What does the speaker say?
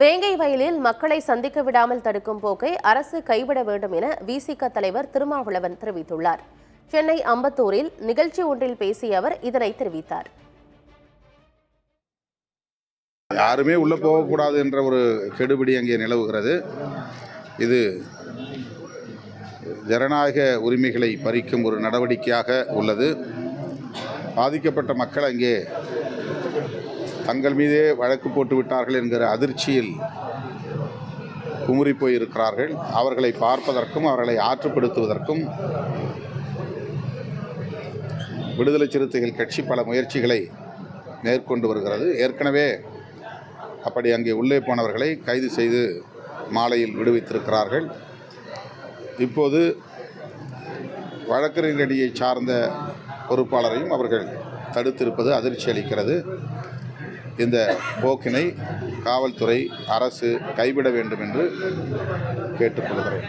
வேங்கை வயலில் மக்களை சந்திக்க விடாமல் தடுக்கும் போக்கை அரசு கைவிட வேண்டும் என விசிக தலைவர் திருமாவளவன் தெரிவித்துள்ளார். சென்னை அம்பத்தூரில் நிகழ்ச்சி ஒன்றில் பேசிய அவர் இதனை தெரிவித்தார். யாருமே உள்ள போகக்கூடாது என்ற ஒரு கெடுபிடி அங்கே நிலவுகிறது. இது ஜனநாயக உரிமைகளை பறிக்கும் ஒரு நடவடிக்கையாக உள்ளது. பாதிக்கப்பட்ட மக்கள் அங்கே தங்கள் மீதே வழக்கு போட்டு விட்டார்கள் என்கிற அதிர்ச்சியில் குமுறி போயிருக்கிறார்கள். அவர்களை பார்ப்பதற்கும் அவர்களை ஆற்றுப்படுத்துவதற்கும் விடுதலை சிறுத்தைகள் கட்சி பல முயற்சிகளை மேற்கொண்டு வருகிறது. ஏற்கனவே அப்படி அங்கே உள்ளே போனவர்களை கைது செய்து மாலையில் விடுவித்திருக்கிறார்கள். இப்போது வழக்கறிஞரடியை சார்ந்த பொறுப்பாளரையும் அவர்கள் தடுத்திருப்பது அதிர்ச்சி அளிக்கிறது. இந்த போக்கினை காவல்துறை அரசு கைவிட வேண்டும் என்று கேட்டுக்கொள்கிறேன்.